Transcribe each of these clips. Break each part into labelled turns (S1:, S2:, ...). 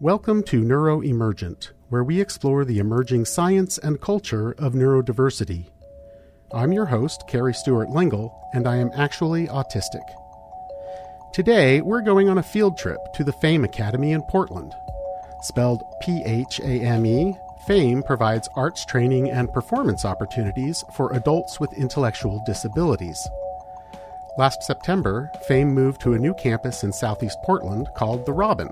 S1: Welcome to Neuro Emergent, where we explore the emerging science and culture of neurodiversity. I'm your host, Carrie Siahpush, and I am actually autistic. Today, we're going on a field trip to the PHAME Academy in Portland. Spelled P.H.A.M.E., PHAME provides arts training and performance opportunities for adults with intellectual disabilities. Last September, PHAME moved to a new campus in southeast Portland called The Robin,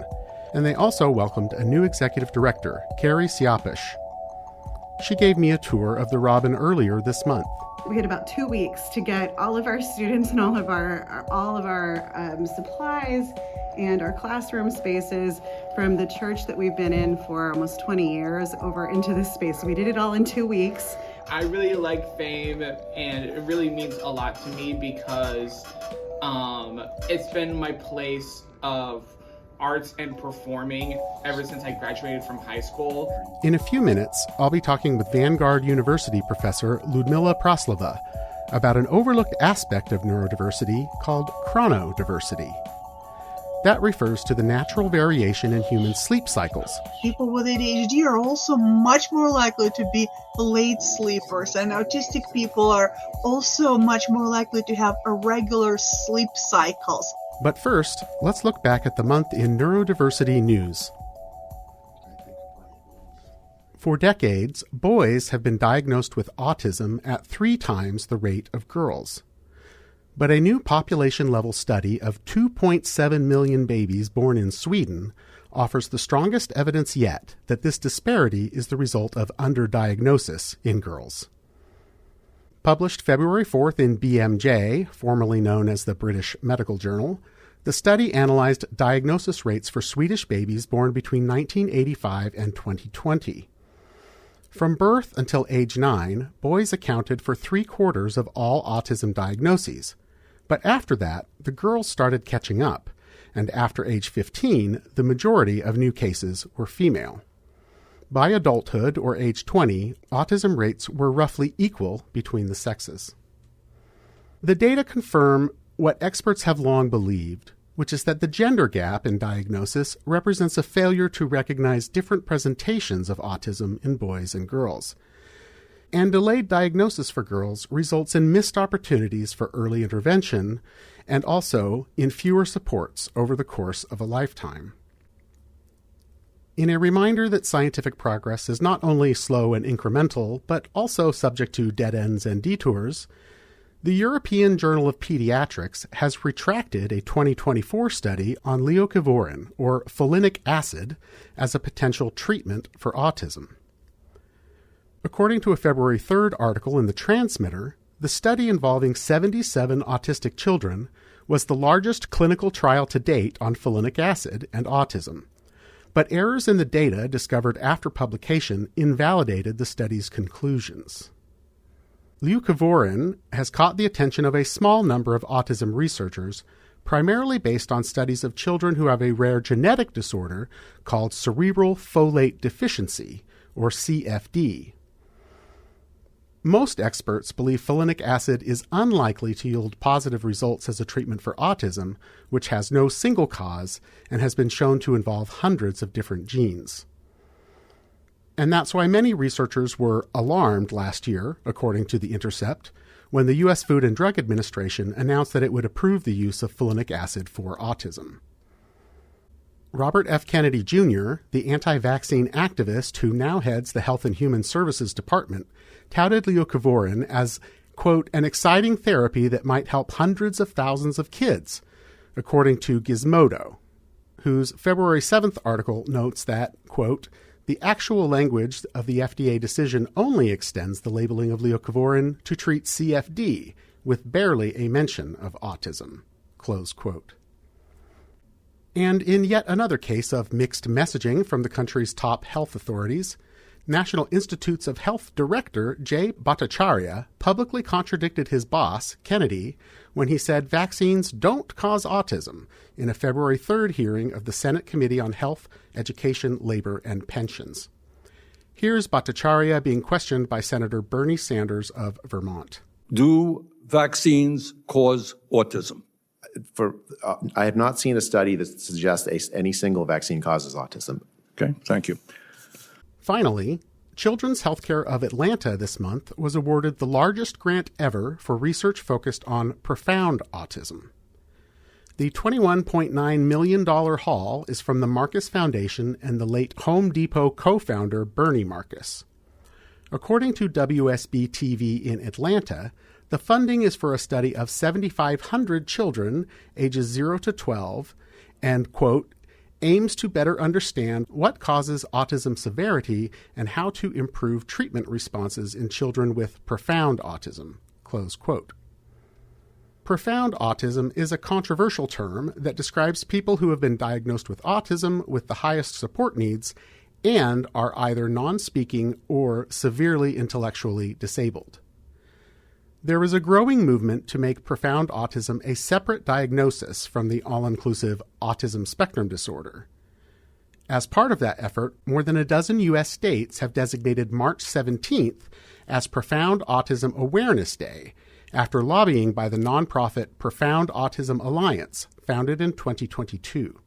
S1: and they also welcomed a new executive director, Carrie Siahpush. She gave me a tour of The Robin earlier this month.
S2: We had about 2 weeks to get all of our students and all of our supplies and our classroom spaces from the church that we've been in for almost 20 years over into this space. So we did it all in 2 weeks.
S3: I really like PHAME, and it really means a lot to me because it's been my place of arts and performing ever since I graduated from high school.
S1: In a few minutes, I'll be talking with Vanguard University professor Ludmilla Praslova about an overlooked aspect of neurodiversity called chronodiversity. That refers to the natural variation in human sleep cycles.
S4: People with ADHD are also much more likely to be late sleepers, and autistic people are also much more likely to have irregular sleep cycles.
S1: But first, let's look back at the month in neurodiversity news. For decades, boys have been diagnosed with autism at 3 times the rate of girls. But a new population-level study of 2.7 million babies born in Sweden offers the strongest evidence yet that this disparity is the result of underdiagnosis in girls. Published February 4th in BMJ, formerly known as the British Medical Journal, the study analyzed diagnosis rates for Swedish babies born between 1985 and 2020. From birth until age 9, boys accounted for 3/4 of all autism diagnoses. But after that, the girls started catching up, and after age 15, the majority of new cases were female. By adulthood, or age 20, autism rates were roughly equal between the sexes. The data confirm what experts have long believed, which is that the gender gap in diagnosis represents a failure to recognize different presentations of autism in boys and girls. And delayed diagnosis for girls results in missed opportunities for early intervention and also in fewer supports over the course of a lifetime. In a reminder that scientific progress is not only slow and incremental, but also subject to dead ends and detours, the European Journal of Pediatrics has retracted a 2024 study on leucovorin, or folinic acid, as a potential treatment for autism. According to a February 3rd article in The Transmitter, the study involving 77 autistic children was the largest clinical trial to date on folinic acid and autism. But errors in the data discovered after publication invalidated the study's conclusions. Leucovorin has caught the attention of a small number of autism researchers, primarily based on studies of children who have a rare genetic disorder called cerebral folate deficiency, or CFD. Most experts believe folinic acid is unlikely to yield positive results as a treatment for autism, which has no single cause and has been shown to involve hundreds of different genes. And that's why many researchers were alarmed last year, according to The Intercept, when the U.S. Food and Drug Administration announced that it would approve the use of folinic acid for autism. Robert F. Kennedy Jr., the anti-vaccine activist who now heads the Health and Human Services Department, touted leucovorin as, quote, an exciting therapy that might help hundreds of thousands of kids, according to Gizmodo, whose February 7th article notes that, quote, the actual language of the FDA decision only extends the labeling of leucovorin to treat CFD, with barely a mention of autism, close quote. And in yet another case of mixed messaging from the country's top health authorities, National Institutes of Health Director Jay Bhattacharya publicly contradicted his boss, Kennedy, when he said vaccines don't cause autism in a February 3rd hearing of the Senate Committee on Health, Education, Labor, and Pensions. Here's Bhattacharya being questioned by Senator Bernie Sanders of Vermont.
S5: Do vaccines cause autism?
S6: I have not seen a study that suggests any single vaccine causes autism.
S5: Okay, thank you.
S1: Finally, Children's Healthcare of Atlanta this month was awarded the largest grant ever for research focused on profound autism. The $21.9 million haul is from the Marcus Foundation and the late Home Depot co-founder Bernie Marcus. According to WSB-TV in Atlanta, the funding is for a study of 7,500 children ages 0 to 12 and, quote, aims to better understand what causes autism severity and how to improve treatment responses in children with profound autism, close quote. Profound autism is a controversial term that describes people who have been diagnosed with autism with the highest support needs and are either non-speaking or severely intellectually disabled. There is a growing movement to make profound autism a separate diagnosis from the all-inclusive autism spectrum disorder. As part of that effort, more than a dozen U.S. states have designated March 17th as Profound Autism Awareness Day, after lobbying by the nonprofit Profound Autism Alliance, founded in 2022.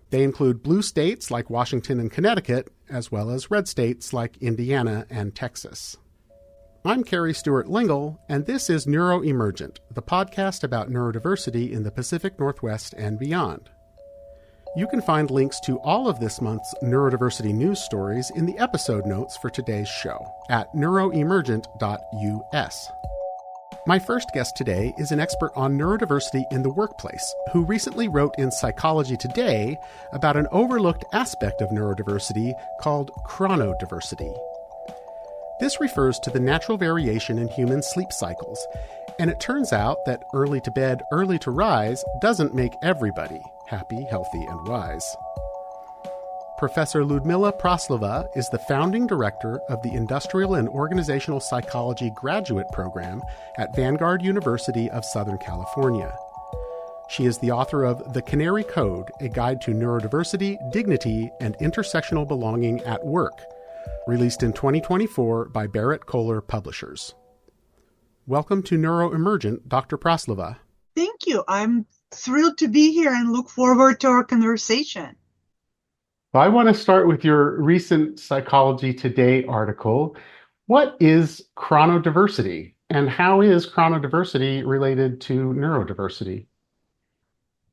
S1: They include blue states like Washington and Connecticut, as well as red states like Indiana and Texas. I'm Carrie Stewart-Lingle, and this is Neuro Emergent, the podcast about neurodiversity in the Pacific Northwest and beyond. You can find links to all of this month's neurodiversity news stories in the episode notes for today's show at neuroemergent.us. My first guest today is an expert on neurodiversity in the workplace who recently wrote in Psychology Today about an overlooked aspect of neurodiversity called chronodiversity. This refers to the natural variation in human sleep cycles, and it turns out that early to bed, early to rise doesn't make everybody happy, healthy, and wise. Professor Ludmilla Praslova is the founding director of the Industrial and Organizational Psychology graduate program at Vanguard University of Southern California. She is the author of The Canary Code, a guide to neurodiversity, dignity, and intersectional belonging at work, released in 2024 by Berrett-Koehler Publishers. Welcome to Neuro Emergent, Dr. Praslova.
S4: Thank you. I'm thrilled to be here and look forward to our conversation.
S1: Well, I want to start with your recent Psychology Today article. What is chronodiversity, and how is chronodiversity related to neurodiversity?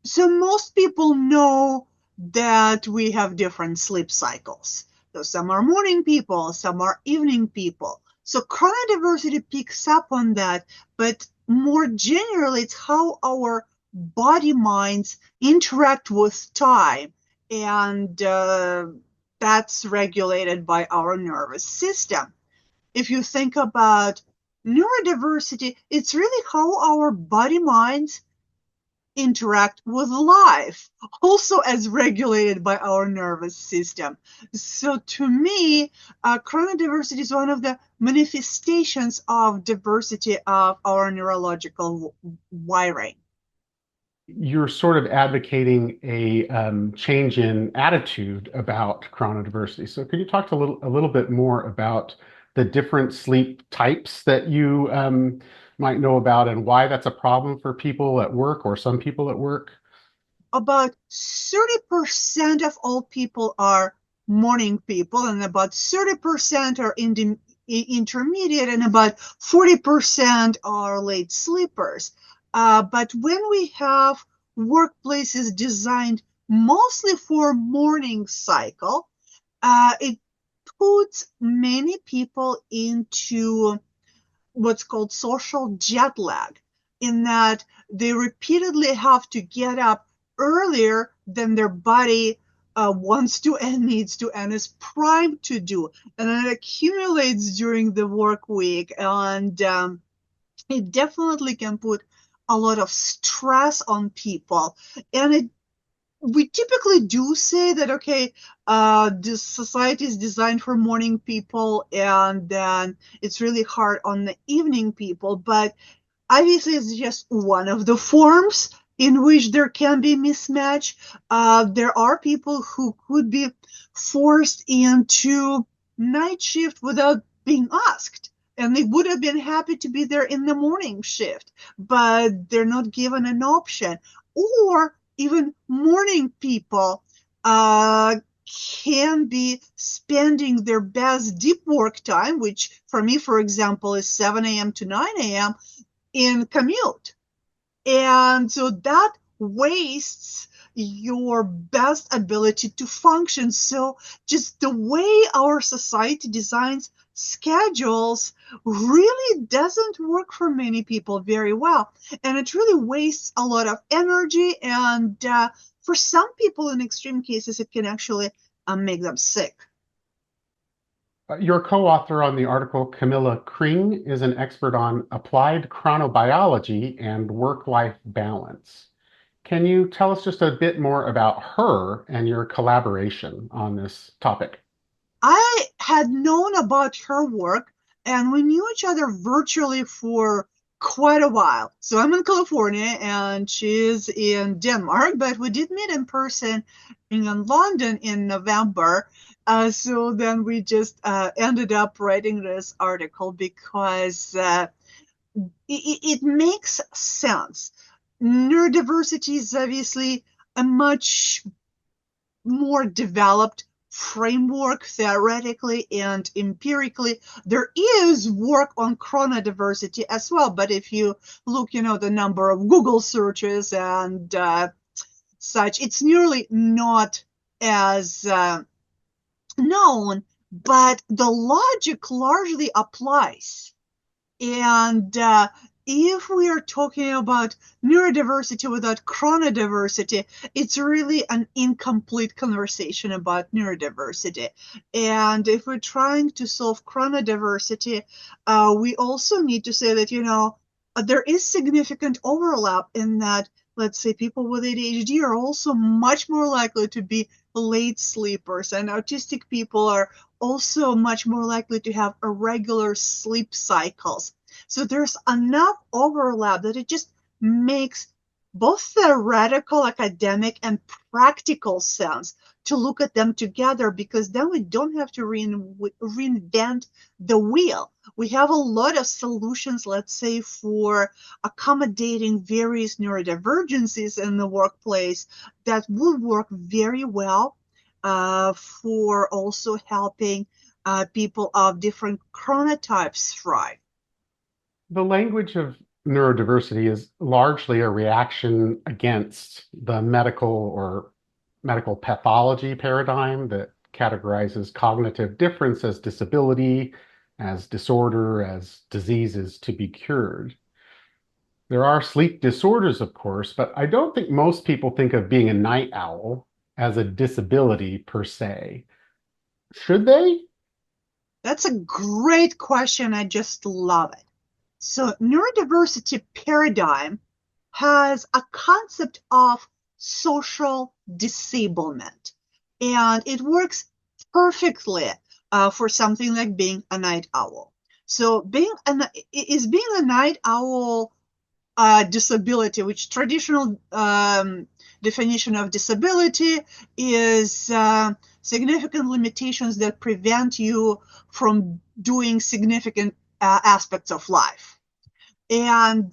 S4: So most people know that we have different sleep cycles. So some are morning people, some are evening people. So chronodiversity picks up on that, but more generally, it's how our body minds interact with time. And that's regulated by our nervous system. If you think about neurodiversity, it's really how our body minds interact with life, also as regulated by our nervous system. So to me, chronodiversity is one of the manifestations of diversity of our neurological wiring.
S1: You're sort of advocating a change in attitude about chronodiversity. So could you talk a little bit more about the different sleep types that you might know about and why that's a problem for people at work or some people at work?
S4: About 30% of all people are morning people, and about 30% are intermediate, and about 40% are late sleepers. But when we have workplaces designed mostly for morning cycle, it puts many people into what's called social jet lag, in that they repeatedly have to get up earlier than their body wants to and needs to and is primed to do. And it accumulates during the work week, and it definitely can put a lot of stress on people. And we typically do say that, okay, this society is designed for morning people, and then it's really hard on the evening people. But obviously, it's just one of the forms in which there can be mismatch. There are people who could be forced into night shift without being asked. And they would have been happy to be there in the morning shift, but they're not given an option. Or even morning people can be spending their best deep work time, which for me, for example, is 7 a.m. to 9 a.m. in commute. And so that wastes your best ability to function. So just the way our society designs schedules really doesn't work for many people very well. And it really wastes a lot of energy. And for some people, in extreme cases, it can actually make them sick.
S1: Your co-author on the article, Camilla Kring, is an expert on applied chronobiology and work-life balance. Can you tell us just a bit more about her and your collaboration on this topic?
S4: I had known about her work, and we knew each other virtually for quite a while. So I'm in California, and she's in Denmark, but we did meet in person in London in November. So then we just ended up writing this article because it makes sense. Neurodiversity is obviously a much more developed framework theoretically and empirically. There is work on chronodiversity as well, but if you look, the number of Google searches and such, it's nearly not as known, but the logic largely applies. And if we are talking about neurodiversity without chronodiversity, it's really an incomplete conversation about neurodiversity. And if we're trying to solve chronodiversity, we also need to say that, there is significant overlap in that, let's say, people with ADHD are also much more likely to be late sleepers, and autistic people are also much more likely to have irregular sleep cycles. So there's enough overlap that it just makes both theoretical, academic, and practical sense to look at them together, because then we don't have to reinvent the wheel. We have a lot of solutions, let's say, for accommodating various neurodivergencies in the workplace that will work very well for also helping people of different chronotypes thrive.
S1: The language of neurodiversity is largely a reaction against the medical pathology paradigm that categorizes cognitive difference as disability, as disorder, as diseases to be cured. There are sleep disorders, of course, but I don't think most people think of being a night owl as a disability per se. Should they?
S4: That's a great question. I just love it. So neurodiversity paradigm has a concept of social disablement, and it works perfectly for something like being a night owl. So being a night owl disability, which traditional definition of disability is significant limitations that prevent you from doing significant aspects of life. And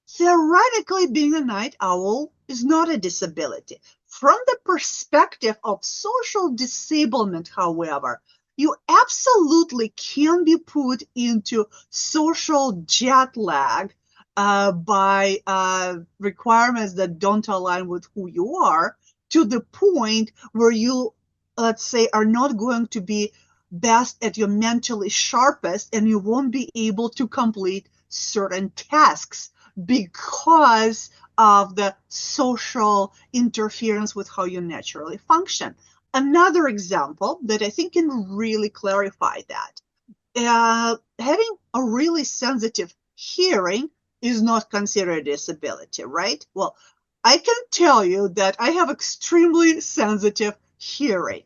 S4: theoretically, being a night owl is not a disability. From the perspective of social disablement, however, you absolutely can be put into social jet lag by requirements that don't align with who you are, to the point where you, let's say, are not going to be best at your mentally sharpest, and you won't be able to complete certain tasks because of the social interference with how you naturally function. Another example that I think can really clarify that, having a really sensitive hearing is not considered a disability, right? Well, I can tell you that I have extremely sensitive hearing,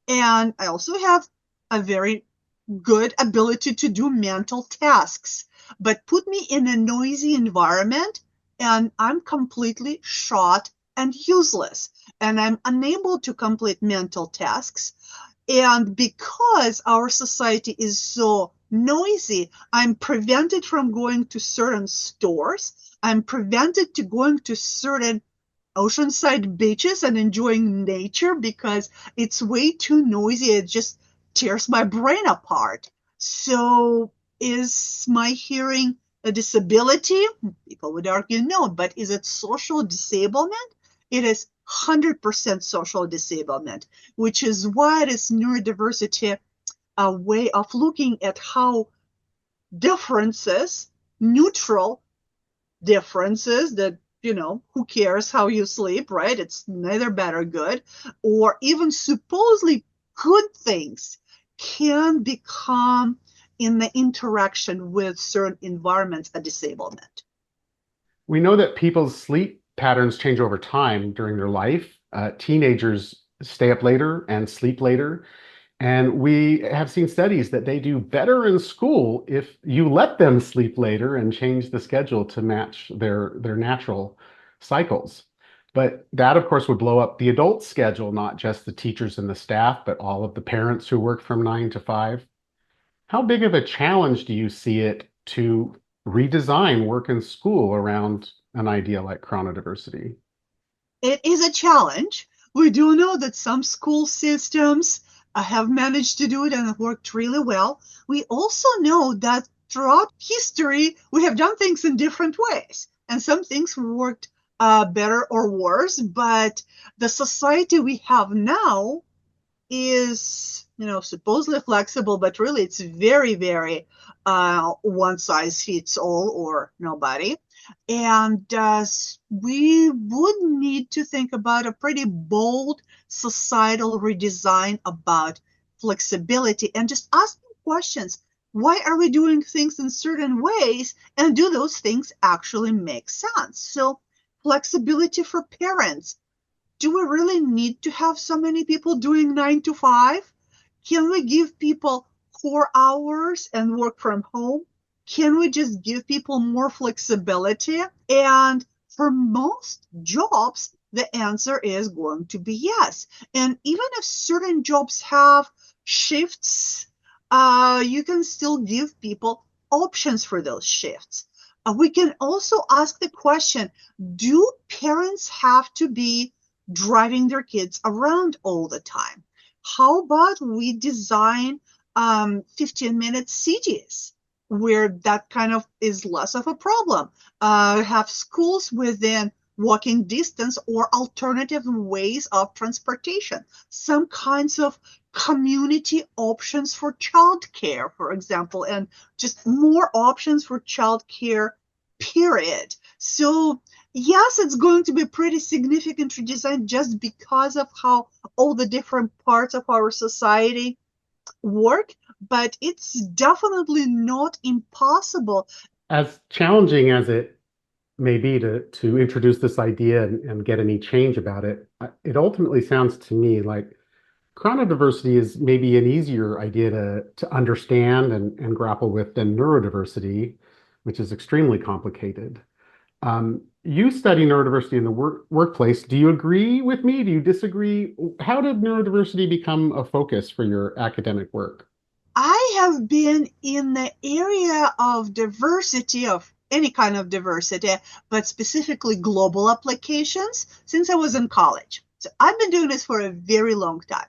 S4: and I also have a very good ability to do mental tasks. But put me in a noisy environment and I'm completely shot and useless, and I'm unable to complete mental tasks. And because our society is so noisy, I'm prevented from going to certain stores. I'm prevented to going to certain oceanside beaches and enjoying nature because it's way too noisy. It just tears my brain apart. So is my hearing a disability? People would argue no, but is it social disablement? It is 100% social disablement, which is why it is neurodiversity a way of looking at how differences, neutral differences that, who cares how you sleep, right? It's neither bad or good, or even supposedly good things can become in the interaction with certain environments a disablement.
S1: We know that people's sleep patterns change over time during their life. Teenagers stay up later and sleep later. And we have seen studies that they do better in school if you let them sleep later and change the schedule to match their natural cycles. But that, of course, would blow up the adult schedule, not just the teachers and the staff, but all of the parents who work from 9 to 5. How big of a challenge do you see it to redesign work and school around an idea like chronodiversity?
S4: It is a challenge. We do know that some school systems have managed to do it and have worked really well. We also know that throughout history, we have done things in different ways, and some things worked better or worse, but the society we have now is, supposedly flexible, but really it's very, very one size fits all or nobody. And we would need to think about a pretty bold societal redesign about flexibility and just asking questions. Why are we doing things in certain ways? And do those things actually make sense? So flexibility for parents. Do we really need to have so many people doing 9 to 5? Can we give people core hours and work from home? Can we just give people more flexibility? And for most jobs, the answer is going to be yes. And even if certain jobs have shifts, you can still give people options for those shifts. We can also ask the question, do parents have to be driving their kids around all the time? How about we design 15-minute cities where that kind of is less of a problem? Have schools within walking distance or alternative ways of transportation. Some kinds of community options for childcare, for example, and just more options for childcare, period. So yes, it's going to be pretty significant redesign just because of how all the different parts of our society work, but it's definitely not impossible.
S1: As challenging as it may be to introduce this idea and get any change about it, it ultimately sounds to me like chronodiversity is maybe an easier idea to understand and grapple with than neurodiversity, which is extremely complicated. You study neurodiversity in the workplace. Do you agree with me? Do you disagree? How did neurodiversity become a focus for your academic work?
S4: I have been in the area of diversity, of any kind of diversity, but specifically global applications, since I was in college. So I've been doing this for a very long time.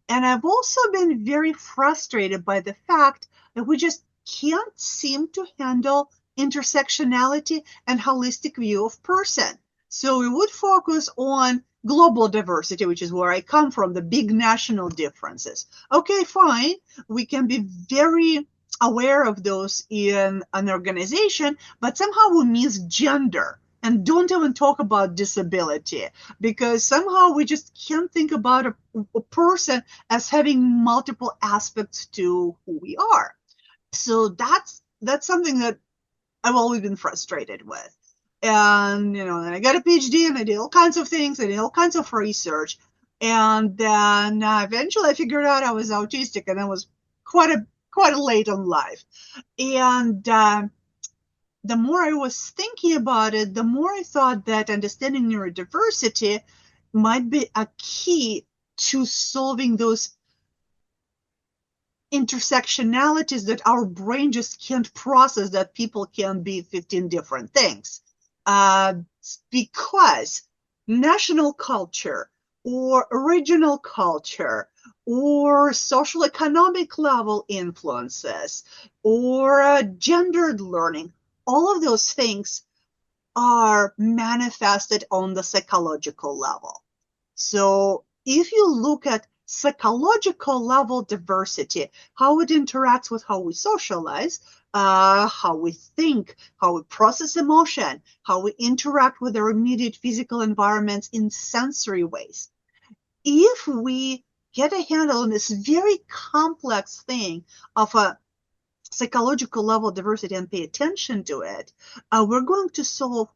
S4: And I've also been very frustrated by the fact that we just can't seem to handle intersectionality and holistic view of person. So we would focus on global diversity, which is where I come from, the big national differences. Okay, fine. We can be very aware of those in an organization, but somehow we miss gender and don't even talk about disability because somehow we just can't think about a person as having multiple aspects to who we are. So that's something that I've always been frustrated with. And, then I got a PhD and I did all kinds of things. I did all kinds of research. And then eventually I figured out I was autistic, and that was quite late in life. And the more I was thinking about it, the more I thought that understanding neurodiversity might be a key to solving those intersectionalities that our brain just can't process, that people can be 15 different things. Because national culture or regional culture or social economic level influences or gendered learning, all of those things are manifested on the psychological level. So if you look at psychological level diversity, how it interacts with how we socialize, how we think, how we process emotion, how we interact with our immediate physical environments in sensory ways. If we get a handle on this very complex thing of a psychological level diversity and pay attention to it, we're going to solve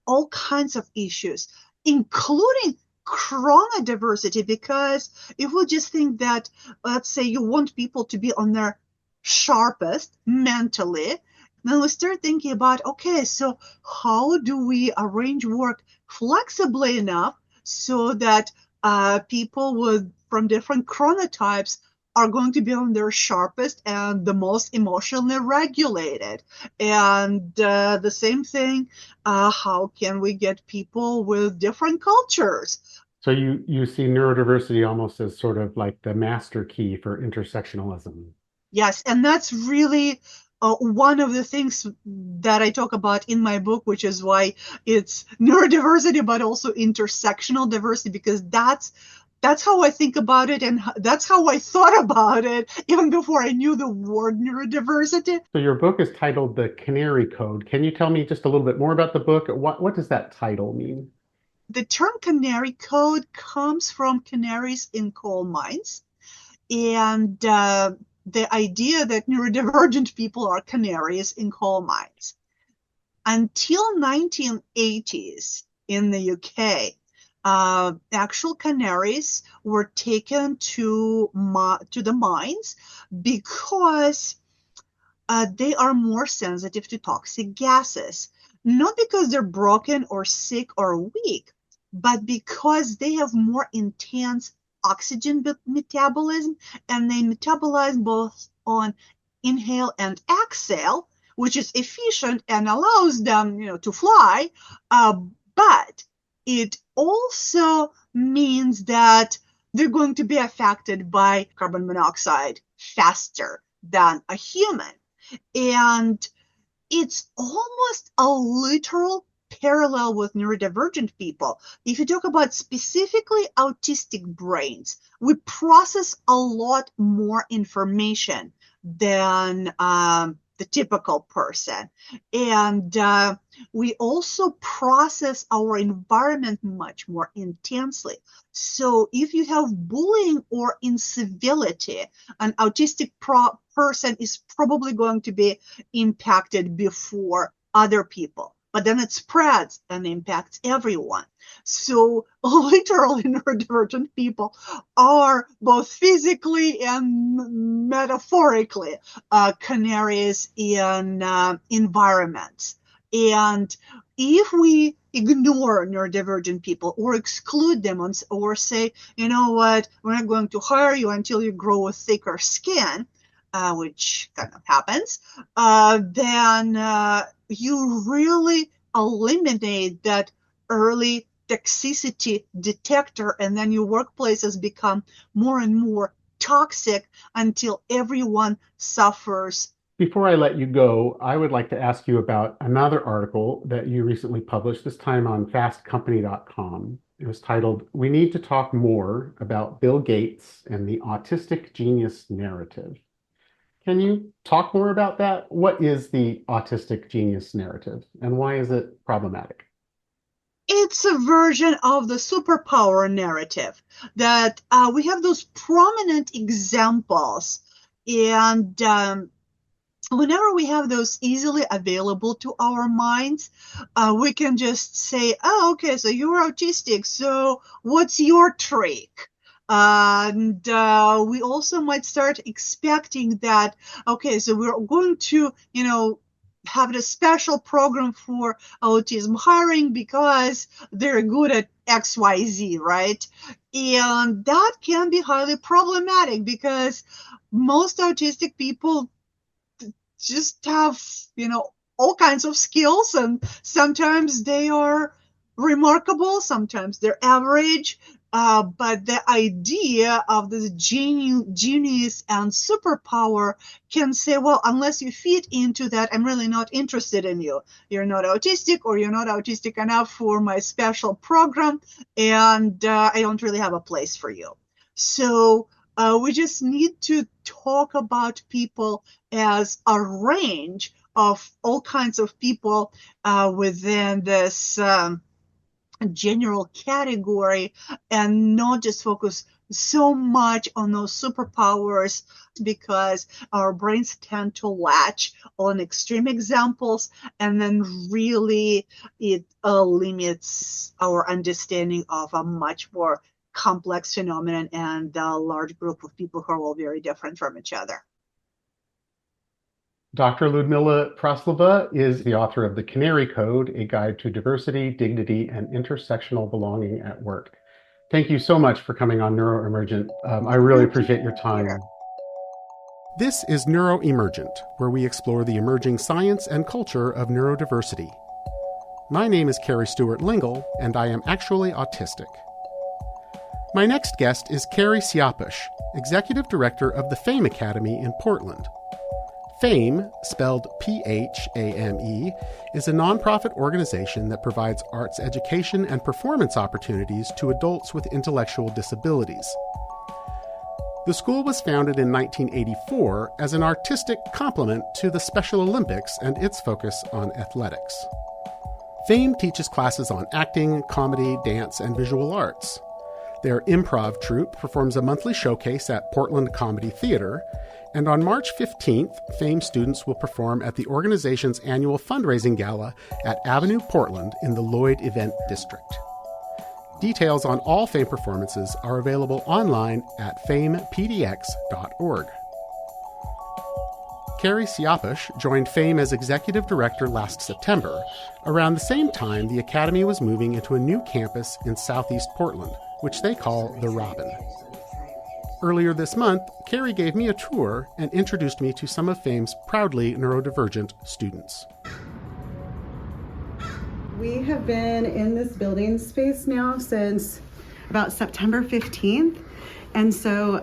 S4: all kinds of issues, including chronodiversity, because if we just think that, let's say you want people to be on their sharpest mentally, then we start thinking about, okay, so how do we arrange work flexibly enough so that people from different chronotypes are going to be on their sharpest and the most emotionally regulated. And the same thing, how can we get people with different cultures?
S1: So you see neurodiversity almost as sort of like the master key for intersectionalism.
S4: Yes, and that's really one of the things that I talk about in my book, which is why it's neurodiversity, but also intersectional diversity, because that's how I think about it, and that's how I thought about it even before I knew the word neurodiversity.
S1: So your book is titled The Canary Code. Can you tell me just a little bit more about the book? What does that title mean?
S4: The term Canary Code comes from canaries in coal mines, and the idea that neurodivergent people are canaries in coal mines. Until 1980s in the UK, actual canaries were taken to the mines because they are more sensitive to toxic gases. Not because they're broken or sick or weak, but because they have more intense oxygen metabolism, and they metabolize both on inhale and exhale, which is efficient and allows them, to fly. But it also means that they're going to be affected by carbon monoxide faster than a human. And it's almost a literal parallel with neurodivergent people. If you talk about specifically autistic brains, we process a lot more information than the typical person. And we also process our environment much more intensely. So if you have bullying or incivility, an autistic person is probably going to be impacted before other people. But then it spreads and impacts everyone. So literally neurodivergent people are both physically and metaphorically canaries in environments. And if we ignore neurodivergent people or exclude them or say, you know what, we're not going to hire you until you grow a thicker skin, which kind of happens, then you really eliminate that early toxicity detector, and then your workplaces become more and more toxic until everyone suffers.
S1: Before I let you go, I would like to ask you about another article that you recently published, this time on fastcompany.com. It was titled, "We Need to Talk More About Bill Gates and the Autistic Genius Narrative." Can you talk more about that? What is the autistic genius narrative, and why is it problematic?
S4: It's a version of the superpower narrative that we have those prominent examples, and whenever we have those easily available to our minds, we can just say, oh, okay, so you're autistic, so what's your trick? And we also might start expecting that, okay, so we're going to, have a special program for autism hiring because they're good at XYZ, right? And that can be highly problematic because most autistic people just have, all kinds of skills, and sometimes they are remarkable, sometimes they're average, but the idea of this genius and superpower can say, well, unless you fit into that, I'm really not interested in you. You're not autistic, or you're not autistic enough for my special program, and I don't really have a place for you. So we just need to talk about people as a range of all kinds of people within this general category, and not just focus so much on those superpowers, because our brains tend to latch on extreme examples, and then really it limits our understanding of a much more complex phenomenon and a large group of people who are all very different from each other.
S1: Dr. Ludmilla Praslova is the author of The Canary Code, A Guide to Diversity, Dignity, and Intersectional Belonging at Work. Thank you so much for coming on Neuro Emergent. I really appreciate your time. This is Neuro Emergent, where we explore the emerging science and culture of neurodiversity. My name is Carrie Stewart-Lingle, and I am actually autistic. My next guest is Carrie Siahpush, Executive Director of the PHAME Academy in Portland. PHAME, spelled P.H.A.M.E., is a nonprofit organization that provides arts education and performance opportunities to adults with intellectual disabilities. The school was founded in 1984 as an artistic complement to the Special Olympics and its focus on athletics. PHAME teaches classes on acting, comedy, dance, and visual arts. Their improv troupe performs a monthly showcase at Portland Comedy Theater, and on March 15th, PHAME students will perform at the organization's annual fundraising gala at Avenue Portland in the Lloyd Event District. Details on all PHAME performances are available online at phamepdx.org. Carrie Siahpush joined PHAME as executive director last September. Around the same time, the academy was moving into a new campus in southeast Portland, which they call the Robin. Earlier this month, Carrie gave me a tour and introduced me to some of PHAME's proudly neurodivergent students.
S2: We have been in this building space now since about September 15th. And so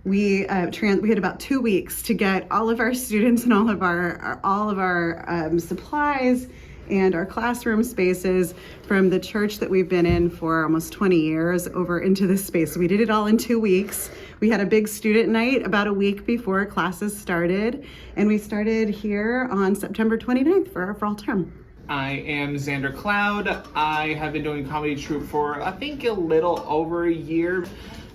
S2: we had about 2 weeks to get all of our students and all of our supplies and our classroom spaces from the church that we've been in for almost 20 years over into this space. So we did it all in 2 weeks. We had a big student night about a week before classes started, and we started here on September 29th for our fall term.
S3: I am Xander Cloud. I have been doing comedy troupe for I think a little over a year.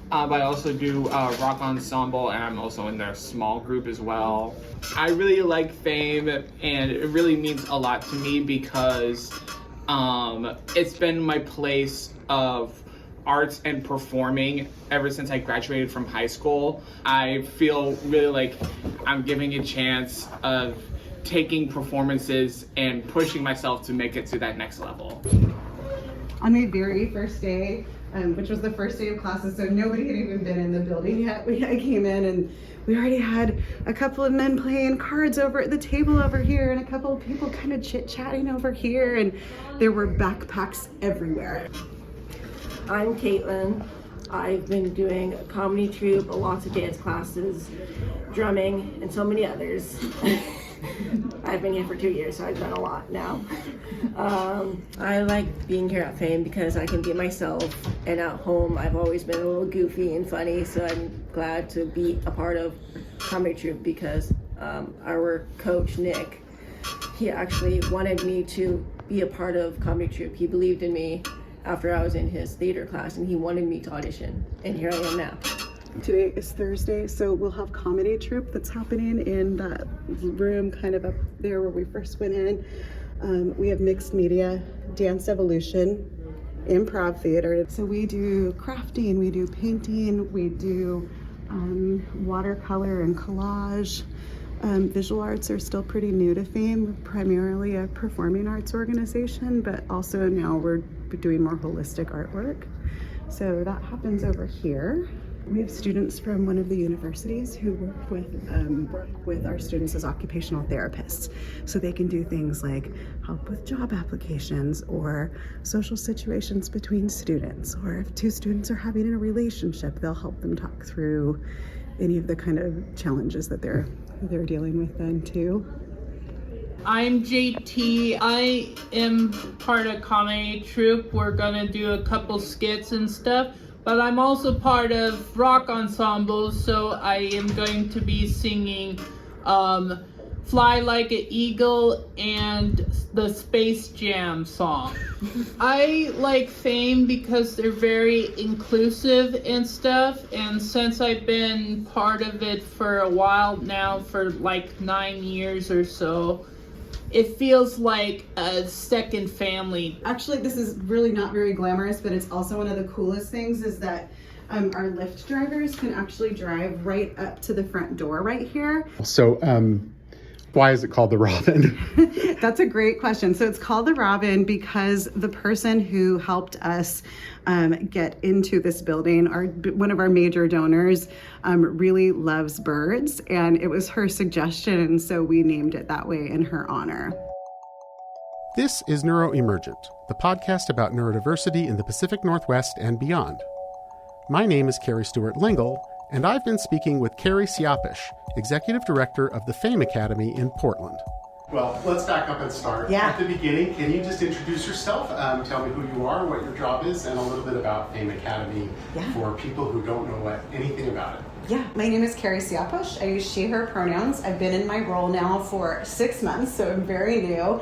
S3: But I also do rock ensemble, and I'm also in their small group as well. I really like PHAME, and it really means a lot to me because it's been my place of arts and performing ever since I graduated from high school. I feel really like I'm giving a chance of taking performances and pushing myself to make it to that next level.
S2: On my very first day, which was the first day of classes, so nobody had even been in the building yet. I came in and we already had a couple of men playing cards over at the table over here and a couple of people kind of chit-chatting over here, and there were backpacks everywhere.
S6: I'm Caitlin. I've been doing a comedy troupe, lots of dance classes, drumming, and so many others. I've been here for 2 years, so I've done a lot now. I like being here at PHAME because I can be myself, and at home I've always been a little goofy and funny, so I'm glad to be a part of comedy troupe because our coach Nick, he actually wanted me to be a part of comedy troupe. He believed in me after I was in his theater class, and he wanted me to audition, and here I am now.
S2: Today is Thursday, so we'll have comedy troupe that's happening in that room kind of up there where we first went in. We have mixed media, dance evolution, improv theater. So we do crafting, we do painting, we do watercolor and collage. Visual arts are still pretty new to PHAME, primarily a performing arts organization, but also now we're doing more holistic artwork. So that happens over here. We have students from one of the universities who work with our students as occupational therapists. So they can do things like help with job applications or social situations between students, or if two students are having a relationship, they'll help them talk through any of the kind of challenges that they're dealing with then too.
S7: I'm JT. I am part of comedy troupe. We're gonna do a couple skits and stuff, but I'm also part of rock ensembles, so I am going to be singing Fly Like an Eagle and the Space Jam song. I like PHAME because they're very inclusive and stuff, and since I've been part of it for a while now, for like 9 years or so, it feels like a second family.
S2: Actually, this is really not very glamorous, but it's also one of the coolest things is that our Lyft drivers can actually drive right up to the front door right here.
S1: So, why is it called the Robin?
S2: That's a great question. So it's called the Robin because the person who helped us get into this building, one of our major donors, really loves birds, and it was her suggestion, and so we named it that way in her honor.
S1: This is Neuro Emergent, the podcast about neurodiversity in the Pacific Northwest and beyond. My name is Carrie Stewart-Lingle, and I've been speaking with Carrie Siahpush, Executive Director of the PHAME Academy in Portland. Well, let's back up and start.
S2: Yeah.
S1: At the beginning, can you just introduce yourself, tell me who you are, what your job is, and a little bit about PHAME Academy for people who don't know anything about it?
S2: Yeah, my name is Carrie Siahpush. I use she, her pronouns. I've been in my role now for 6 months, so I'm very new.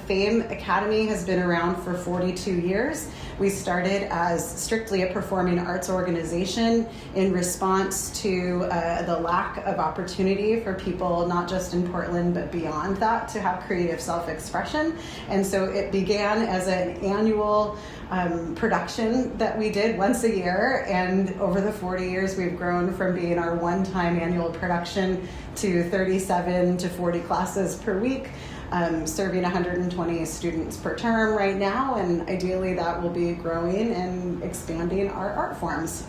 S2: PHAME Academy has been around for 42 years. We started as strictly a performing arts organization in response to the lack of opportunity for people, not just in Portland, but beyond that, to have creative self-expression. And so it began as an annual production that we did once a year, and over the 40 years we've grown from being our one-time annual production to 37 to 40 classes per week, serving 120 students per term right now, and ideally that will be growing and expanding our art forms.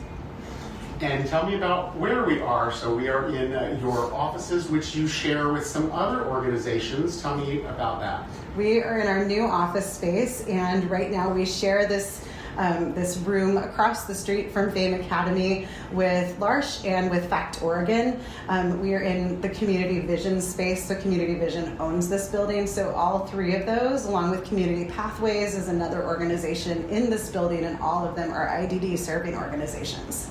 S1: And tell me about where we are. So we are in your offices, which you share with some other organizations. Tell me about that.
S2: We are in our new office space, and right now we share this room across the street from PHAME Academy with L'Arche and with Fact Oregon. We are in the Community Vision space, so Community Vision owns this building. So all three of those, along with Community Pathways, is another organization in this building, and all of them are IDD serving organizations.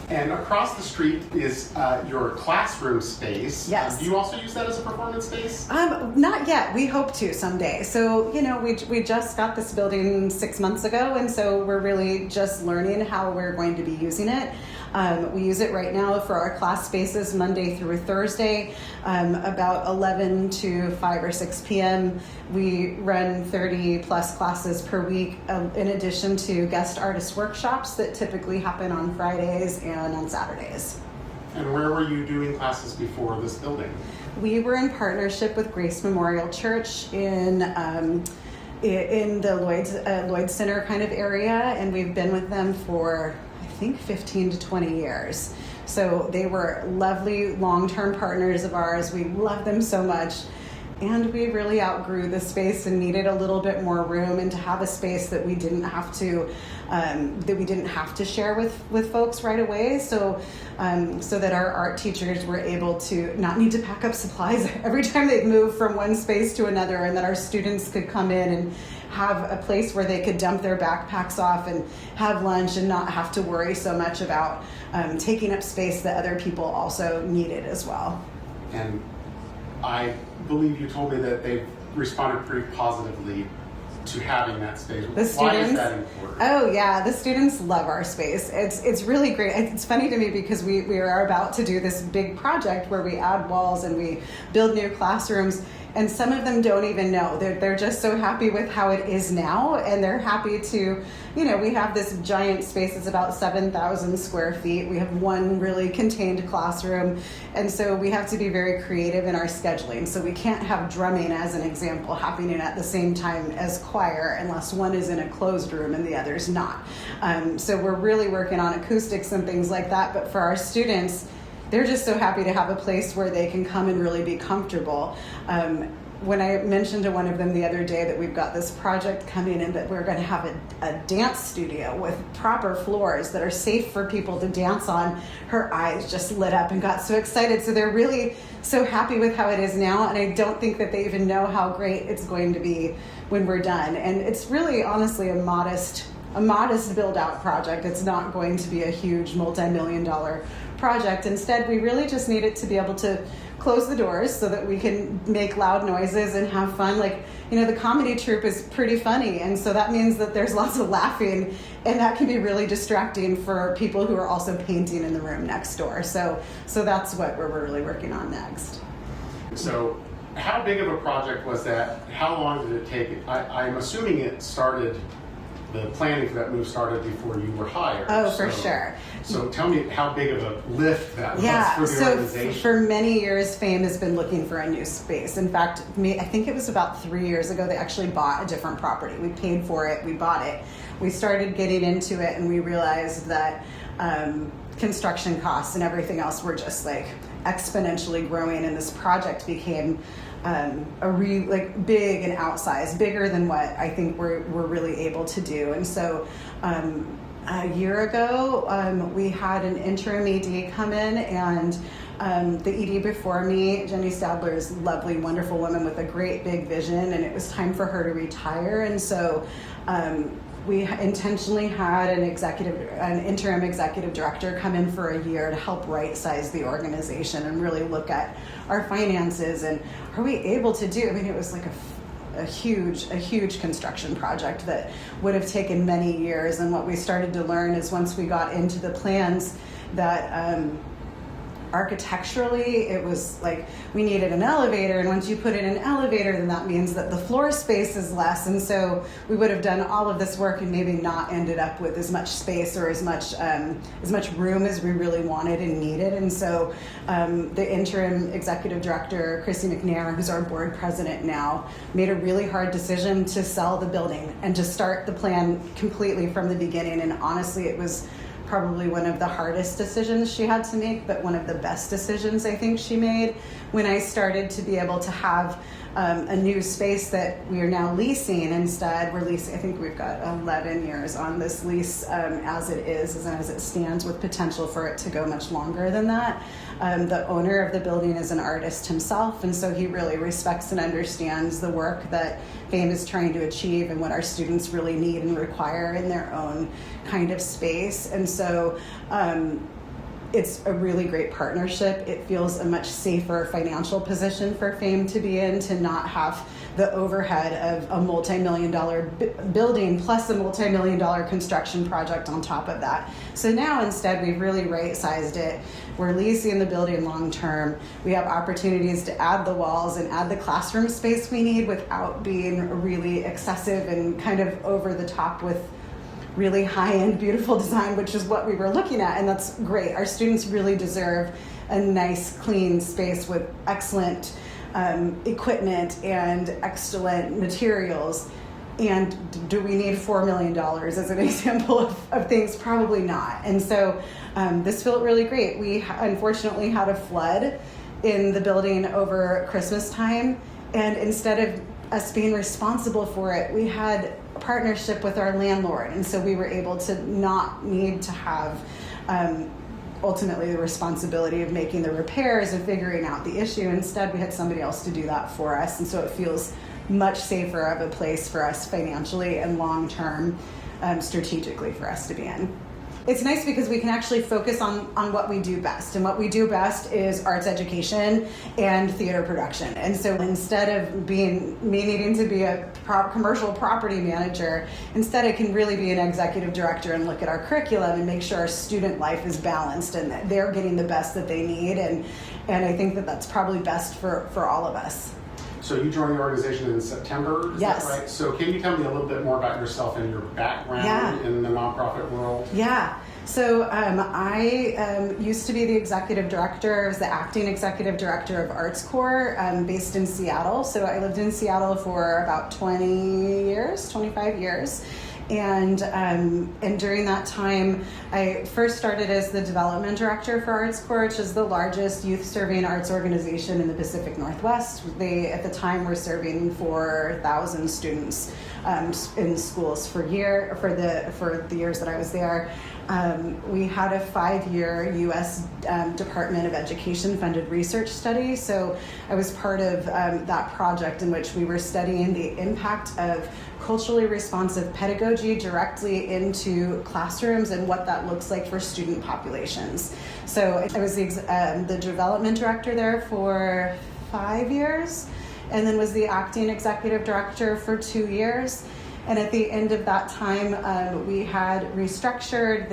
S1: And across the street is your classroom space.
S2: Yes.
S1: Do you also use that as a performance space?
S2: Not yet. We hope to someday. So, we just got this building 6 months ago, and so we're really just learning how we're going to be using it. We use it right now for our class spaces Monday through Thursday, about 11 to 5 or 6 p.m. We run 30 plus classes per week, in addition to guest artist workshops that typically happen on Fridays and on Saturdays.
S1: And where were you doing classes before this building?
S2: We were in partnership with Grace Memorial Church in the Lloyd Center kind of area, and we've been with them for I think 15 to 20 years. So they were lovely long-term partners of ours. We love them so much. And we really outgrew the space and needed a little bit more room, and to have a space that we didn't have to share with folks right away. So that our art teachers were able to not need to pack up supplies every time they'd move from one space to another, and that our students could come in and have a place where they could dump their backpacks off and have lunch and not have to worry so much about taking up space that other people also needed as well.
S1: And I believe you told me that they've responded pretty positively to having that space.
S2: The students,
S1: why is that important?
S2: Oh yeah, the students love our space. It's really great. It's funny to me because we are about to do this big project where we add walls and we build new classrooms, And some of them don't even know. They're just so happy with how it is now, and they're happy to, we have this giant space. It's about 7,000 square feet. We have one really contained classroom, and so we have to be very creative in our scheduling. So we can't have drumming, as an example, happening at the same time as choir unless one is in a closed room and the other's not. So we're really working on acoustics and things like that, but for our students, they're just so happy to have a place where they can come and really be comfortable. When I mentioned to one of them the other day that we've got this project coming in, that we're going to have a dance studio with proper floors that are safe for people to dance on, her eyes just lit up and got so excited. So they're really so happy with how it is now, and I don't think that they even know how great it's going to be when we're done. And it's really, honestly, a modest build-out project. It's not going to be a huge multi-million-dollar project. Instead, we really just need it to be able to close the doors so that we can make loud noises and have fun. The comedy troupe is pretty funny, and so that means that there's lots of laughing, and that can be really distracting for people who are also painting in the room next door. So that's what we're really working on next.
S1: So how big of a project was that? How long did it take? I'm assuming the planning for that move started before you were hired.
S2: Oh, for sure.
S1: So tell me how big of a lift that was for the organization.
S2: For many years, PHAME has been looking for a new space. In fact, I think it was about 3 years ago, they actually bought a different property. We paid for it, we bought it. We started getting into it, and we realized that construction costs and everything else were just exponentially growing, and this project became big and outsized, bigger than what I think we're really able to do. And so a year ago, we had an interim ED come in, and the ED before me, Jenny Stadler's lovely, wonderful woman with a great big vision, and it was time for her to retire. And so we intentionally had an interim executive director come in for a year to help right-size the organization and really look at our finances and are we able to do. It was a huge construction project that would have taken many years. And what we started to learn is once we got into the plans that architecturally, it was we needed an elevator, and once you put in an elevator, then that means that the floor space is less, and so we would have done all of this work and maybe not ended up with as much space or as much room as we really wanted and needed. And so the interim executive director, Chrissy McNair, who's our board president now, made a really hard decision to sell the building and to start the plan completely from the beginning. And honestly, it was probably one of the hardest decisions she had to make, but one of the best decisions I think she made. When I started to be able to have a new space that we are now leasing instead, we're leasing, I think we've got 11 years on this lease as it is, as it stands, with potential for it to go much longer than that. The owner of the building is an artist himself, and so he really respects and understands the work that PHAME is trying to achieve and what our students really need and require in their own kind of space. And so it's a really great partnership. It feels a much safer financial position for PHAME to be in, to not have the overhead of a multi-million-dollar building plus a multi-million-dollar construction project on top of that. So now instead we've really right-sized it. We're leasing the building long-term. We have opportunities to add the walls and add the classroom space we need without being really excessive and kind of over the top with really high-end, beautiful design, which is what we were looking at, and that's great. Our students really deserve a nice, clean space with excellent equipment and excellent materials. And do we need $4 million as an example of things? Probably not. And so this felt really great. We unfortunately had a flood in the building over Christmas time, and instead of us being responsible for it, we had a partnership with our landlord, and so we were able to not need to have ultimately the responsibility of making the repairs and figuring out the issue. Instead, we had somebody else to do that for us, and so it feels much safer of a place for us financially and long-term strategically for us to be in. It's nice because we can actually focus on what we do best, and what we do best is arts education and theater production. And so instead of me needing to be a commercial property manager, instead I can really be an executive director and look at our curriculum and make sure our student life is balanced and that they're getting the best that they need. And I think that that's probably best for all of us.
S1: So you joined the organization in September, is
S2: Yes.
S1: that right? So can you tell me a little bit more about yourself and your background in the nonprofit world?
S2: Yeah. So I used to be the executive director. I was the acting executive director of Arts Corps based in Seattle. So I lived in Seattle for about 25 years. And during that time, I first started as the development director for Arts Corps, which is the largest youth-serving arts organization in the Pacific Northwest. They, at the time, were serving 4,000 students in schools for the years that I was there. We had a 5-year U.S. Department of Education funded research study. So I was part of that project in which we were studying the impact of culturally responsive pedagogy directly into classrooms and what that looks like for student populations. So I was the development director there for 5 years, and then was the acting executive director for 2 years. And at the end of that time, we had restructured.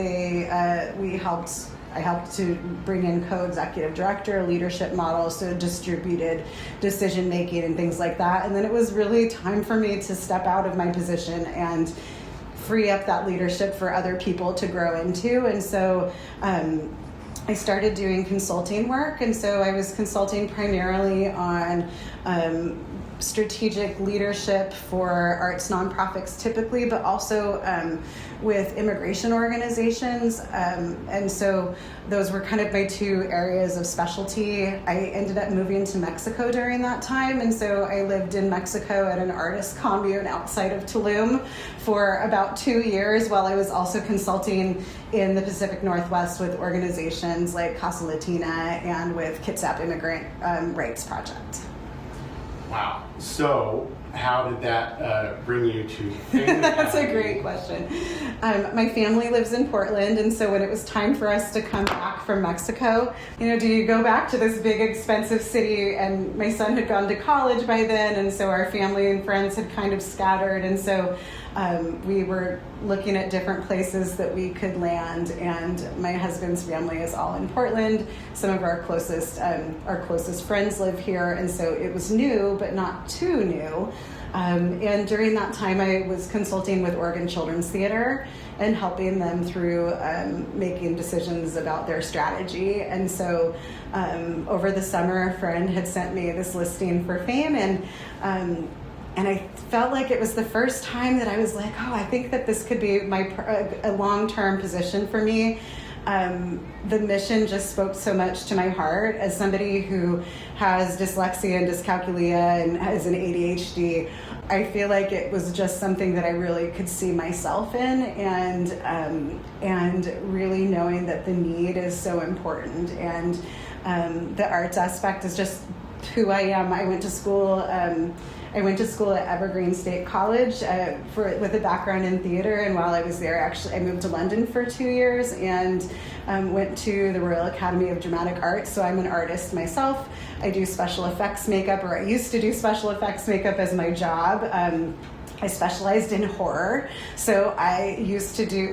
S2: I helped to bring in co-executive director, leadership model, so distributed decision making and things like that. And then it was really time for me to step out of my position and free up that leadership for other people to grow into. And so I started doing consulting work. And so I was consulting primarily on strategic leadership for arts nonprofits typically, but also with immigration organizations. And so those were kind of my 2 areas of specialty. I ended up moving to Mexico during that time. And so I lived in Mexico at an artist commune outside of Tulum for about 2 years, while I was also consulting in the Pacific Northwest with organizations like Casa Latina and with Kitsap Immigrant Rights Project.
S1: Wow. So how did that bring you to PHAME
S2: That's a
S1: Academy?
S2: great question. My family lives in Portland, and so when it was time for us to come back from Mexico, do you go back to this big, expensive city? And my son had gone to college by then, and so our family and friends had kind of scattered, and so we were looking at different places that we could land, and my husband's family is all in Portland. Some of our closest friends live here, and so it was new, but not too new. And during that time, I was consulting with Oregon Children's Theater and helping them through making decisions about their strategy. And so over the summer, a friend had sent me this listing for PHAME, and I felt like it was the first time that I was like, oh, I think that this could be a long-term position for me. The mission just spoke so much to my heart. As somebody who has dyslexia and dyscalculia and has an ADHD, I feel like it was just something that I really could see myself in, and really knowing that the need is so important, and the arts aspect is just who I am. I went to school at Evergreen State College with a background in theater, and while I was there, actually, I moved to London for 2 years and went to the Royal Academy of Dramatic Arts. So I'm an artist myself. I do special effects makeup, or I used to do special effects makeup as my job. I specialized in horror, so I used to do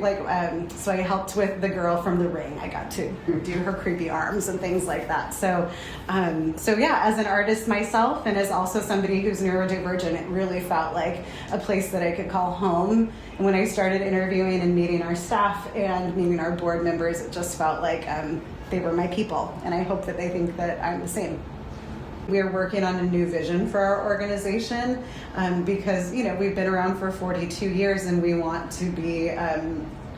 S2: so I helped with the girl from The Ring. I got to do her creepy arms and things like that. So yeah, as an artist myself, and as also somebody who's neurodivergent, it really felt like a place that I could call home. And when I started interviewing and meeting our staff and meeting our board members, it just felt like they were my people, and I hope that they think that I'm the same. We are working on a new vision for our organization because, we've been around for 42 years, and we want to be,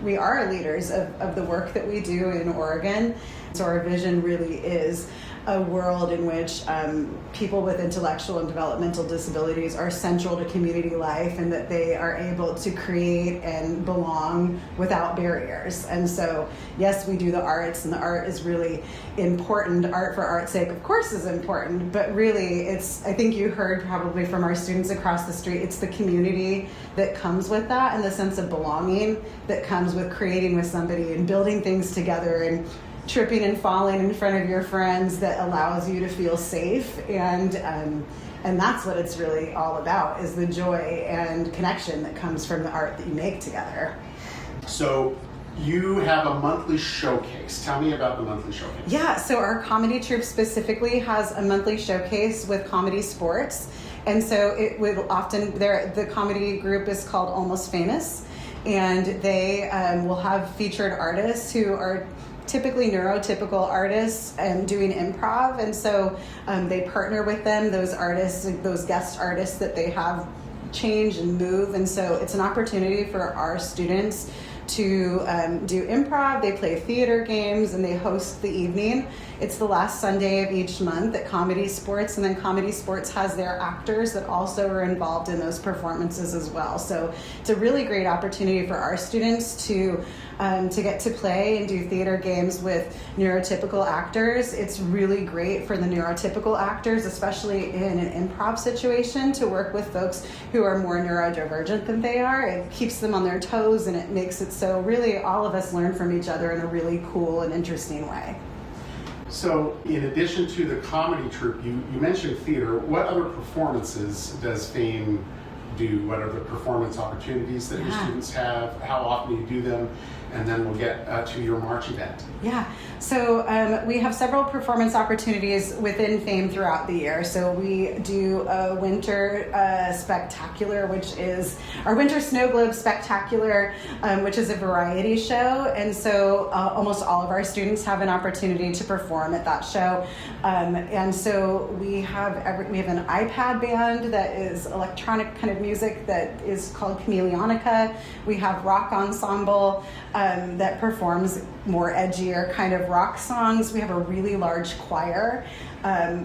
S2: we are leaders of the work that we do in Oregon. So our vision really is a world in which people with intellectual and developmental disabilities are central to community life, and that they are able to create and belong without barriers. And so, yes, we do the arts, and the art is really important. Art for art's sake, of course, is important, but really I think you heard probably from our students across the street, it's the community that comes with that, and the sense of belonging that comes with creating with somebody and building things together and tripping and falling in front of your friends that allows you to feel safe, and that's what it's really all about, is the joy and connection that comes from the art that you make together.
S1: So you have a monthly showcase. Tell me about the monthly showcase.
S2: Yeah, so our comedy troupe specifically has a monthly showcase with Comedy Sports, And so it would often, the comedy group is called Almost Famous, and they will have featured artists who are typically neurotypical artists and doing improv. And so they partner with them, those artists, those guest artists that they have change and move. And so it's an opportunity for our students to do improv. They play theater games and they host the evening. It's the last Sunday of each month at Comedy Sports, and then Comedy Sports has their actors that also are involved in those performances as well. So it's a really great opportunity for our students to get to play and do theater games with neurotypical actors. It's really great for the neurotypical actors, especially in an improv situation, to work with folks who are more neurodivergent than they are. It keeps them on their toes, and it makes it so really all of us learn from each other in a really cool and interesting way.
S1: So in addition to the comedy troupe, you mentioned theater. What other performances does PHAME do? What are the performance opportunities that your students have? How often do you do them? And then we'll get to your March event.
S2: Yeah, so we have several performance opportunities within PHAME throughout the year. So we do a winter spectacular, which is our winter snow globe spectacular, which is a variety show. And so almost all of our students have an opportunity to perform at that show. And so we have an iPad band that is electronic kind of music that is called Chameleonica. We have rock ensemble that performs more edgier kind of rock songs. We have a really large choir.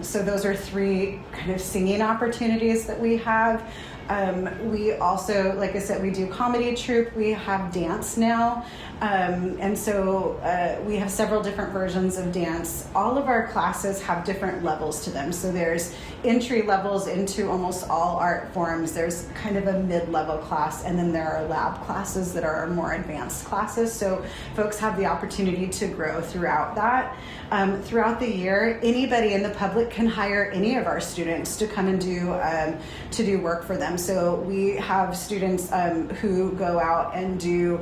S2: So those are three kind of singing opportunities that we have. We also, like I said, we do comedy troupe. We have dance now. And so we have several different versions of dance. All of our classes have different levels to them. So there's entry levels into almost all art forms. There's kind of a mid-level class, and then there are lab classes that are more advanced classes. So folks have the opportunity to grow throughout that. Throughout the year, anybody in the public can hire any of our students to come and do work for them. So we have students who go out and do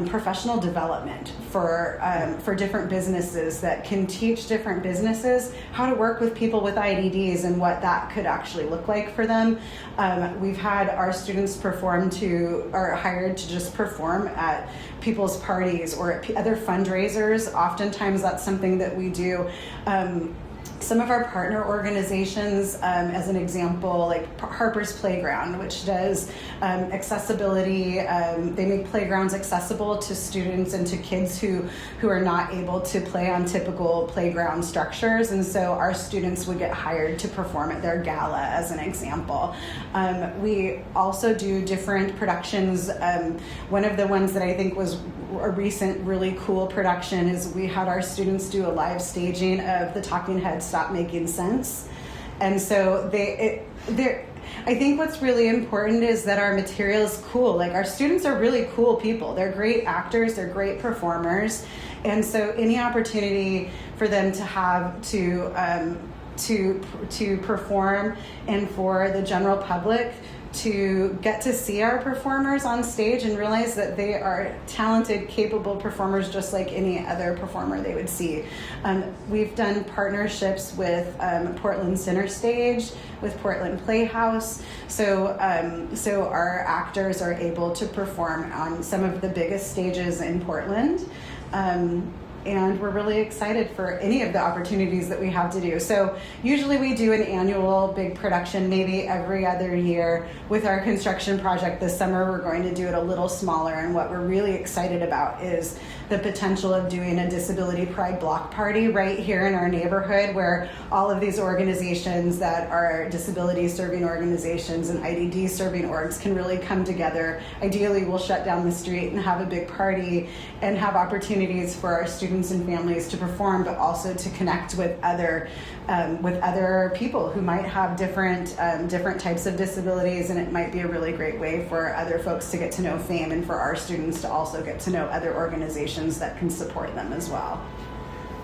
S2: professional development for different businesses that can teach different businesses how to work with people with IDDs and what that could actually look like for them. We've had our students are hired to just perform at people's parties or at other fundraisers. Oftentimes that's something that we do. Some of our partner organizations, as an example, like Harper's Playground, which does accessibility. They make playgrounds accessible to students and to kids who are not able to play on typical playground structures. And so our students would get hired to perform at their gala, as an example. We also do different productions. One of the ones that I think was a recent really cool production is we had our students do a live staging of the Talking Heads Stop Making Sense. And so I think what's really important is that our material is cool. Like, our students are really cool people. They're great actors, they're great performers. And so any opportunity for them to have to perform and for the general public to get to see our performers on stage and realize that they are talented, capable performers just like any other performer they would see. We've done partnerships with Portland Center Stage, with Portland Playhouse, so our actors are able to perform on some of the biggest stages in Portland. And we're really excited for any of the opportunities that we have to do. So usually we do an annual big production, maybe every other year. With our construction project this summer, we're going to do it a little smaller. And what we're really excited about is the potential of doing a Disability Pride block party right here in our neighborhood, where all of these organizations that are disability serving organizations and IDD serving orgs can really come together. Ideally, we'll shut down the street and have a big party and have opportunities for our students and families to perform, but also to connect with other people who might have different types of disabilities, and it might be a really great way for other folks to get to know PHAME and for our students to also get to know other organizations that can support them as well.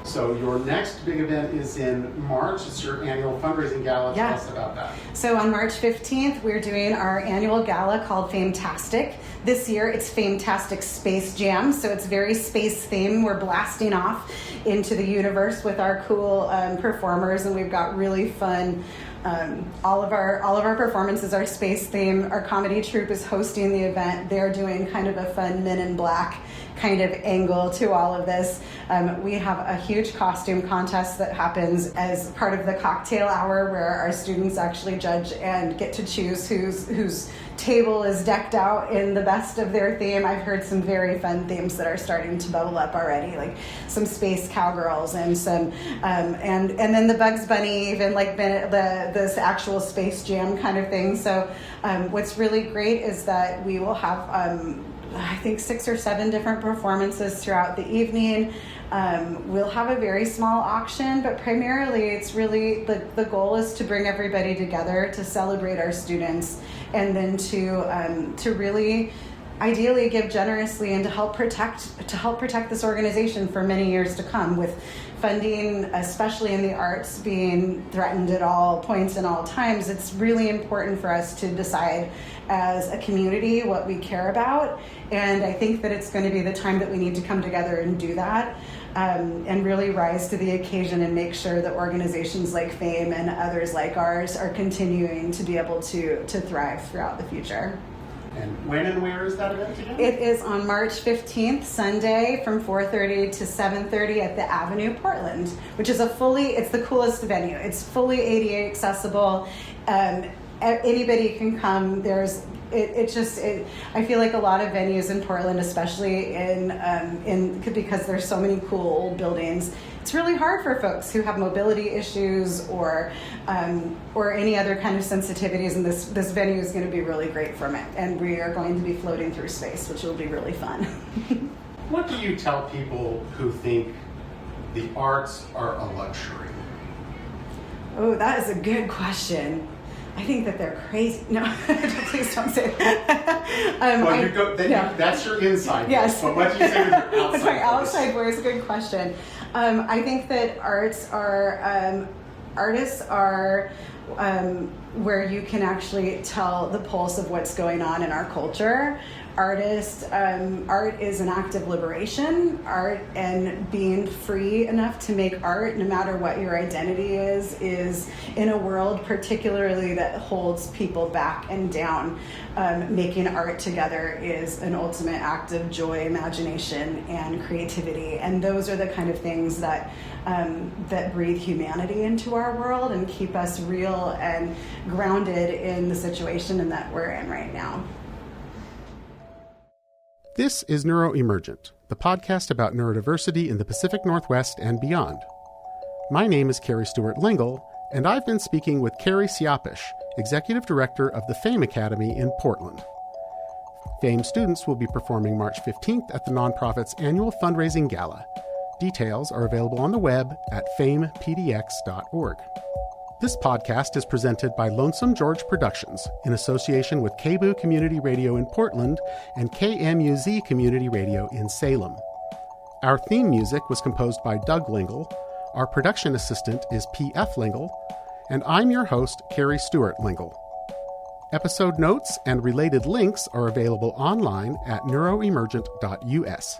S1: So your next big event is in March. It's your annual fundraising gala.
S2: Yeah.
S1: Tell us about that.
S2: So on March 15th, we're doing our annual gala called Phametastic. This year, it's Phametastic Space Jam, so it's very space themed. We're blasting off into the universe with our cool performers, and we've got really fun All of our performances are space themed. Our comedy troupe is hosting the event. They're doing kind of a fun Men in Black kind of angle to all of this. We have a huge costume contest that happens as part of the cocktail hour, where our students actually judge and get to choose whose table is decked out in the best of their theme. I've heard some very fun themes that are starting to bubble up already, like some space cowgirls and some and then the Bugs Bunny, even like this actual Space Jam kind of thing. So what's really great is that we will have I think 6 or 7 different performances throughout the evening. We'll have a very small auction, but primarily it's really the goal is to bring everybody together to celebrate our students, and then to really ideally give generously and to help protect this organization for many years to come, with funding, especially in the arts, being threatened at all points and all times. It's really important for us to decide as a community what we care about, and I think that it's going to be the time that we need to come together and do that, and really rise to the occasion and make sure that organizations like PHAME and others like ours are continuing to be able to thrive throughout the future.
S1: And when and where is that event again?
S2: It is on March 15th, Sunday, from 4:30 to 7:30 at the Avenue, Portland, which is it's the coolest venue. It's fully ADA accessible. Anybody can come. I feel like a lot of venues in Portland, especially because there's so many cool old buildings, it's really hard for folks who have mobility issues or any other kind of sensitivities, and this venue is going to be really great from it. And we are going to be floating through space, which will be really fun.
S1: What do you tell people who think the arts are a luxury?
S2: Oh, that is a good question. I think that they're crazy. No, please don't say that.
S1: That's your inside voice.
S2: Yes.
S1: But what do you say with your outside voice?
S2: My outside voice, good question. I think that artists are where you can actually tell the pulse of what's going on in our culture. Art is an act of liberation. Art and being free enough to make art, no matter what your identity is in a world particularly that holds people back and down. Making art together is an ultimate act of joy, imagination, and creativity. And those are the kind of things that breathe humanity into our world and keep us real and grounded in the situation that we're in right now.
S1: This is Neuro Emergent, the podcast about neurodiversity in the Pacific Northwest and beyond. My name is Carrie Stewart-Lingle, and I've been speaking with Carrie Siahpush, Executive Director of the PHAME Academy in Portland. PHAME students will be performing March 15th at the nonprofit's annual fundraising gala. Details are available on the web at phamepdx.org. This podcast is presented by Lonesome George Productions in association with KBOO Community Radio in Portland and KMUZ Community Radio in Salem. Our theme music was composed by Doug Lingle, our production assistant is P.F. Lingle, and I'm your host, Carrie Stewart-Lingle. Episode notes and related links are available online at neuroemergent.us.